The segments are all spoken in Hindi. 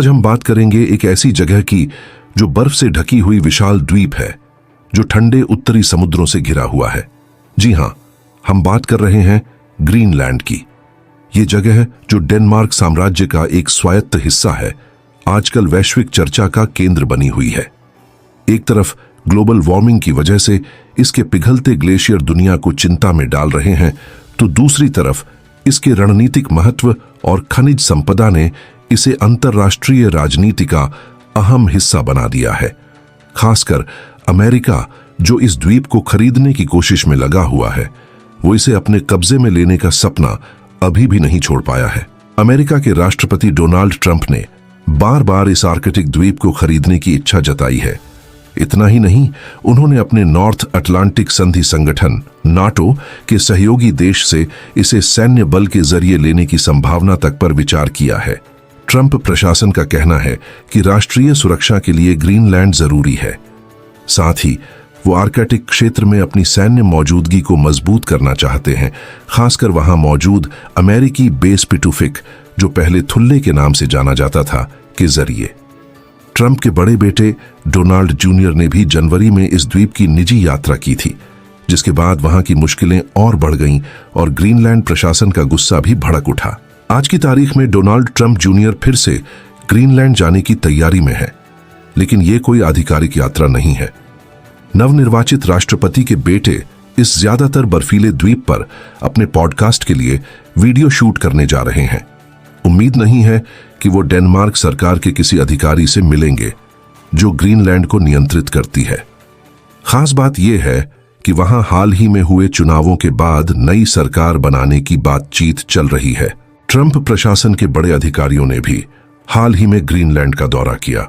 आज हम बात करेंगे एक ऐसी जगह की जो बर्फ से ढकी हुई विशाल द्वीप है, जो ठंडे उत्तरी समुद्रों से घिरा हुआ है। जी हां, हम बात कर रहे हैं ग्रीनलैंड की। ये जगह जो डेनमार्क साम्राज्य का एक स्वायत्त हिस्सा है, आजकल वैश्विक चर्चा का केंद्र बनी हुई है। एक तरफ ग्लोबल वार्मिंग की वजह से इसके पिघलते ग्लेशियर दुनिया को चिंता में डाल रहे हैं, तो दूसरी तरफ इसके रणनीतिक महत्व और खनिज संपदा ने इसे अंतर्राष्ट्रीय राजनीति का अहम हिस्सा बना दिया है। खासकर अमेरिका, जो इस द्वीप को खरीदने की कोशिश में लगा हुआ है, वो इसे अपने कब्जे में लेने का सपना अभी भी नहीं छोड़ पाया है। अमेरिका के राष्ट्रपति डोनाल्ड ट्रंप ने बार बार इस आर्कटिक द्वीप को खरीदने की इच्छा जताई है। इतना ही नहीं, उन्होंने अपने नॉर्थ अटलांटिक संधि संगठन नाटो के सहयोगी देश से इसे सैन्य बल के जरिए लेने की संभावना तक पर विचार किया है। ट्रंप प्रशासन का कहना है कि राष्ट्रीय सुरक्षा के लिए ग्रीनलैंड जरूरी है। साथ ही वो आर्कटिक क्षेत्र में अपनी सैन्य मौजूदगी को मजबूत करना चाहते हैं, खासकर वहां मौजूद अमेरिकी बेस पिटुफिक, जो पहले थुल्ले के नाम से जाना जाता था, के जरिए। ट्रंप के बड़े बेटे डोनाल्ड जूनियर ने भी जनवरी में इस द्वीप की निजी यात्रा की थी, जिसके बाद वहां की मुश्किलें और बढ़ गईं और ग्रीनलैंड प्रशासन का गुस्सा भी भड़क उठा। आज की तारीख में डोनाल्ड ट्रंप जूनियर फिर से ग्रीनलैंड जाने की तैयारी में है, लेकिन ये कोई आधिकारिक यात्रा नहीं है। नवनिर्वाचित राष्ट्रपति के बेटे इस ज्यादातर बर्फीले द्वीप पर अपने पॉडकास्ट के लिए वीडियो शूट करने जा रहे हैं। उम्मीद नहीं है कि वो डेनमार्क सरकार के किसी अधिकारी से मिलेंगे जो ग्रीनलैंड को नियंत्रित करती है। खास बात यह है कि वहां हाल ही में हुए चुनावों के बाद नई सरकार बनाने की बातचीत चल रही है। ट्रंप प्रशासन के बड़े अधिकारियों ने भी हाल ही में ग्रीनलैंड का दौरा किया।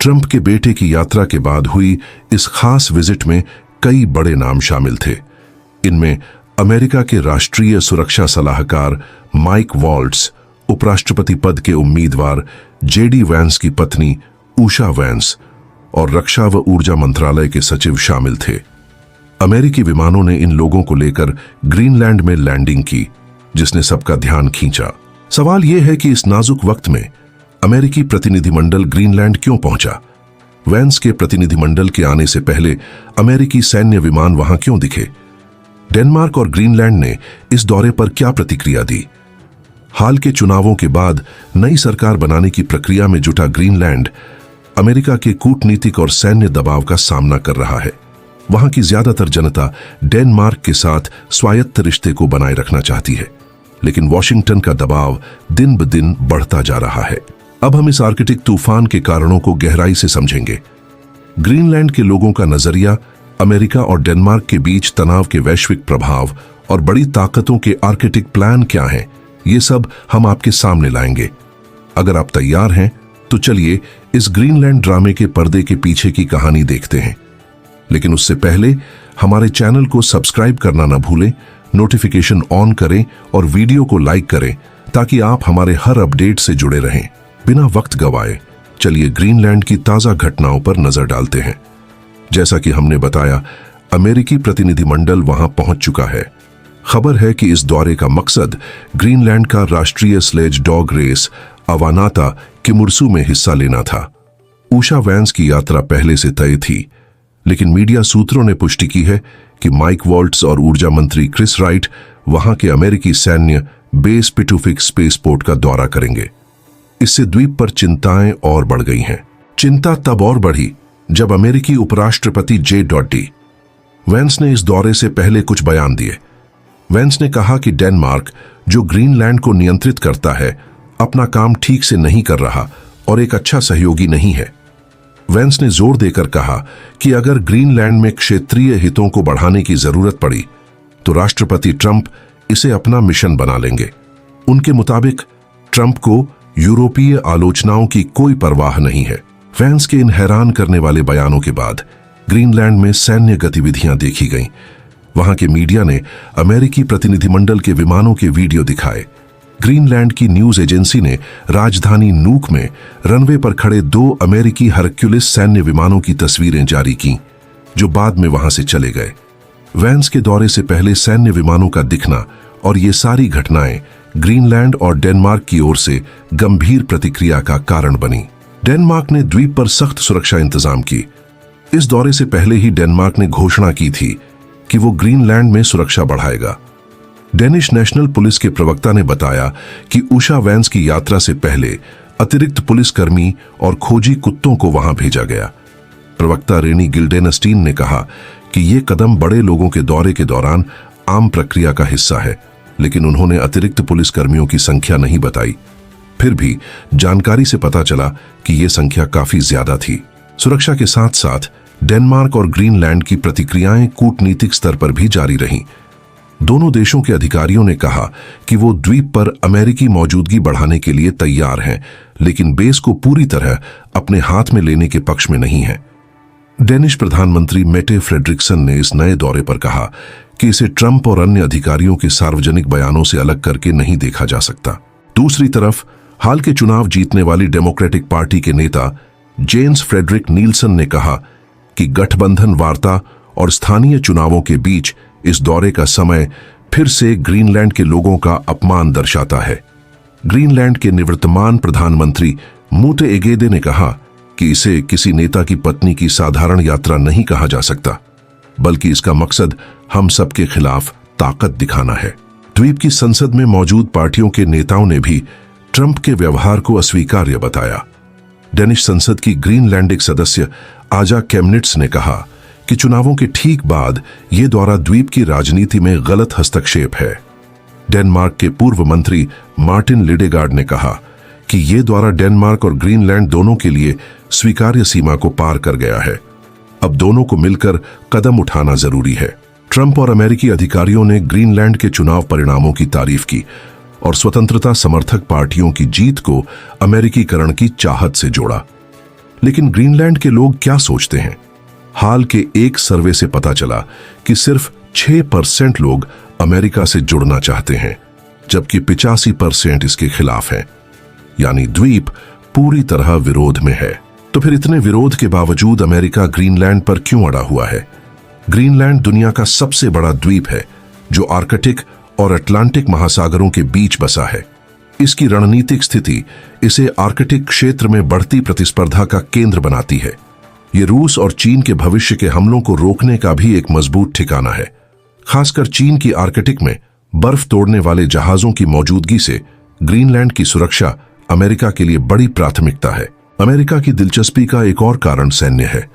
ट्रंप के बेटे की यात्रा के बाद हुई इस खास विजिट में कई बड़े नाम शामिल थे। इनमें अमेरिका के राष्ट्रीय सुरक्षा सलाहकार माइक वॉल्ट्स, उपराष्ट्रपति पद के उम्मीदवार जेडी वैंस की पत्नी उषा वैंस और रक्षा व ऊर्जा मंत्रालय के सचिव शामिल थे। अमेरिकी विमानों ने इन लोगों को लेकर ग्रीनलैंड में लैंडिंग की, जिसने सबका ध्यान खींचा। सवाल यह है कि इस नाजुक वक्त में अमेरिकी प्रतिनिधिमंडल ग्रीनलैंड क्यों पहुंचा? वैंस के प्रतिनिधिमंडल के आने से पहले अमेरिकी सैन्य विमान वहां क्यों दिखे? डेनमार्क और ग्रीनलैंड ने इस दौरे पर क्या प्रतिक्रिया दी? हाल के चुनावों के बाद नई सरकार बनाने की प्रक्रिया में जुटा ग्रीनलैंड अमेरिका के कूटनीतिक और सैन्य दबाव का सामना कर रहा है। वहां की ज्यादातर जनता डेनमार्क के साथ स्वायत्त रिश्ते को बनाए रखना चाहती है, लेकिन वॉशिंगटन का दबाव दिन ब दिन बढ़ता जा रहा है। अब हम इस आर्कटिक तूफान के कारणों को गहराई से समझेंगे। ग्रीनलैंड के लोगों का नजरिया, अमेरिका और डेनमार्क के बीच तनाव के वैश्विक प्रभाव और बड़ी ताकतों के आर्कटिक प्लान क्या हैं, ये सब हम आपके सामने लाएंगे। अगर आप तैयार हैं तो चलिए इस ग्रीनलैंड ड्रामे के पर्दे के पीछे की कहानी देखते हैं। लेकिन उससे पहले हमारे चैनल को सब्सक्राइब करना ना भूलें, नोटिफिकेशन ऑन करें और वीडियो को लाइक करें ताकि आप हमारे हर अपडेट से जुड़े रहें। बिना वक्त गवाए चलिए ग्रीनलैंड की ताजा घटनाओं पर नजर डालते हैं। जैसा कि हमने बताया, अमेरिकी प्रतिनिधिमंडल वहां पहुंच चुका है। खबर है कि इस दौरे का मकसद ग्रीनलैंड का राष्ट्रीय स्लेज डॉग रेस अवानाता किमुर्सु में हिस्सा लेना था। उषा वैंस की यात्रा पहले से तय थी, लेकिन मीडिया सूत्रों ने पुष्टि की है कि माइक वॉल्ट्स और ऊर्जा मंत्री क्रिस राइट वहां के अमेरिकी सैन्य बेस पिटुफिक स्पेसपोर्ट का दौरा करेंगे। इससे द्वीप पर चिंताएं और बढ़ गई हैं। चिंता तब और बढ़ी जब अमेरिकी उपराष्ट्रपति जे.डी. वैंस ने इस दौरे से पहले कुछ बयान दिए। वैंस ने कहा कि डेनमार्क, जो ग्रीनलैंड को नियंत्रित करता है, अपना काम ठीक से नहीं कर रहा और एक अच्छा सहयोगी नहीं है। वैंस ने जोर देकर कहा कि अगर ग्रीनलैंड में क्षेत्रीय हितों को बढ़ाने की जरूरत पड़ी तो राष्ट्रपति ट्रंप इसे अपना मिशन बना लेंगे। उनके मुताबिक ट्रंप को यूरोपीय आलोचनाओं की कोई परवाह नहीं है। वैंस के इन हैरान करने वाले बयानों के बाद ग्रीनलैंड में सैन्य गतिविधियां देखी गईं। वहां के मीडिया ने अमेरिकी प्रतिनिधिमंडल के विमानों के वीडियो दिखाए। ग्रीनलैंड की न्यूज एजेंसी ने राजधानी नूक में रनवे पर खड़े 2 अमेरिकी हरक्यूलिस सैन्य विमानों की तस्वीरें जारी की, जो बाद में वहां से चले गए। वैंस के दौरे से पहले सैन्य विमानों का दिखना और ये सारी घटनाएं ग्रीनलैंड और डेनमार्क की ओर से गंभीर प्रतिक्रिया का कारण बनी। डेनमार्क ने द्वीप पर सख्त सुरक्षा इंतजाम की। इस दौरे से पहले ही डेनमार्क ने घोषणा की थी कि वो ग्रीनलैंड में सुरक्षा बढ़ाएगा। डेनिश नेशनल पुलिस के प्रवक्ता ने बताया कि उषा वैंस की यात्रा से पहले अतिरिक्त पुलिसकर्मी और खोजी कुत्तों को वहां भेजा गया। प्रवक्ता रेनी गिल्डेनस्टीन ने कहा कि ये कदम बड़े लोगों के दौरे के दौरान आम प्रक्रिया का हिस्सा है, लेकिन उन्होंने अतिरिक्त पुलिसकर्मियों की संख्या नहीं बताई। फिर भी जानकारी से पता चला कि यह संख्या काफी ज्यादा थी। सुरक्षा के साथ साथ डेनमार्क और ग्रीनलैंड की प्रतिक्रियाएं कूटनीतिक स्तर पर भी जारी रहीं। दोनों देशों के अधिकारियों ने कहा कि वो द्वीप पर अमेरिकी मौजूदगी बढ़ाने के लिए तैयार हैं, लेकिन बेस को पूरी तरह अपने हाथ में लेने के पक्ष में नहीं हैं। डेनिश प्रधानमंत्री मेटे फ्रेडरिक्सन ने इस नए दौरे पर कहा कि इसे ट्रंप और अन्य अधिकारियों के सार्वजनिक बयानों से अलग करके नहीं देखा जा सकता। दूसरी तरफ हाल के चुनाव जीतने वाली डेमोक्रेटिक पार्टी के नेता जेम्स फ्रेडरिक नील्सन ने कहा कि गठबंधन वार्ता और स्थानीय चुनावों के बीच इस दौरे का समय फिर से ग्रीनलैंड के लोगों का अपमान दर्शाता है। ग्रीनलैंड के निवर्तमान प्रधानमंत्री मूटे एगेदे ने कहा कि इसे किसी नेता की पत्नी की साधारण यात्रा नहीं कहा जा सकता, बल्कि इसका मकसद हम सबके खिलाफ ताकत दिखाना है। द्वीप की संसद में मौजूद पार्टियों के नेताओं ने भी ट्रंप के व्यवहार को अस्वीकार्य बताया। डेनिश संसद की ग्रीनलैंडिक सदस्य आजा केमनिट्स ने कहा कि चुनावों के ठीक बाद यह दौरा द्वीप की राजनीति में गलत हस्तक्षेप है। डेनमार्क के पूर्व मंत्री मार्टिन लिडेगार्ड ने कहा कि यह दौरा डेनमार्क और ग्रीनलैंड दोनों के लिए स्वीकार्य सीमा को पार कर गया है। अब दोनों को मिलकर कदम उठाना जरूरी है। ट्रंप और अमेरिकी अधिकारियों ने ग्रीनलैंड के चुनाव परिणामों की तारीफ की और स्वतंत्रता समर्थक पार्टियों की जीत को अमेरिकीकरण की चाहत से जोड़ा। लेकिन ग्रीनलैंड के लोग क्या सोचते हैं? हाल के एक सर्वे से पता चला कि सिर्फ 6% लोग अमेरिका से जुड़ना चाहते हैं, जबकि 85% इसके खिलाफ हैं। यानी द्वीप पूरी तरह विरोध में है। तो फिर इतने विरोध के बावजूद अमेरिका ग्रीनलैंड पर क्यों अड़ा हुआ है? ग्रीनलैंड दुनिया का सबसे बड़ा द्वीप है जो आर्कटिक और अटलांटिक महासागरों के बीच बसा है। इसकी रणनीतिक स्थिति इसे आर्कटिक क्षेत्र में बढ़ती प्रतिस्पर्धा का केंद्र बनाती है। ये रूस और चीन के भविष्य के हमलों को रोकने का भी एक मजबूत ठिकाना है। खासकर चीन की आर्कटिक में बर्फ तोड़ने वाले जहाजों की मौजूदगी से ग्रीनलैंड की सुरक्षा अमेरिका के लिए बड़ी प्राथमिकता है। अमेरिका की दिलचस्पी का एक और कारण सैन्य है।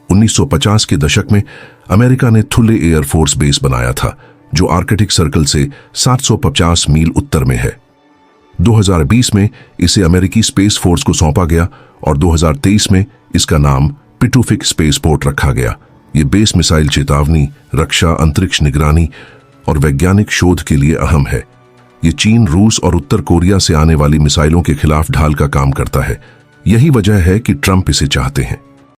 1950 के दशक में अमेरिका ने थुले एयरफोर्स बेस बनाया था, जो आर्कटिक सर्कल से 750 मील उत्तर में है। 2020 में इसे अमेरिकी स्पेस फोर्स को सौंपा गया और 2023 में इसका नाम पिटुफिक स्पेस पोर्ट रखा गया। ये बेस मिसाइल चेतावनी, रक्षा, अंतरिक्ष निगरानी और वैज्ञानिक शोध के लिए अहम है। ये चीन, रूस और उत्तर कोरिया से आने वाली मिसाइलों के खिलाफ ढाल का काम करता है। यही वजह है कि ट्रंप इसे चाहते हैं।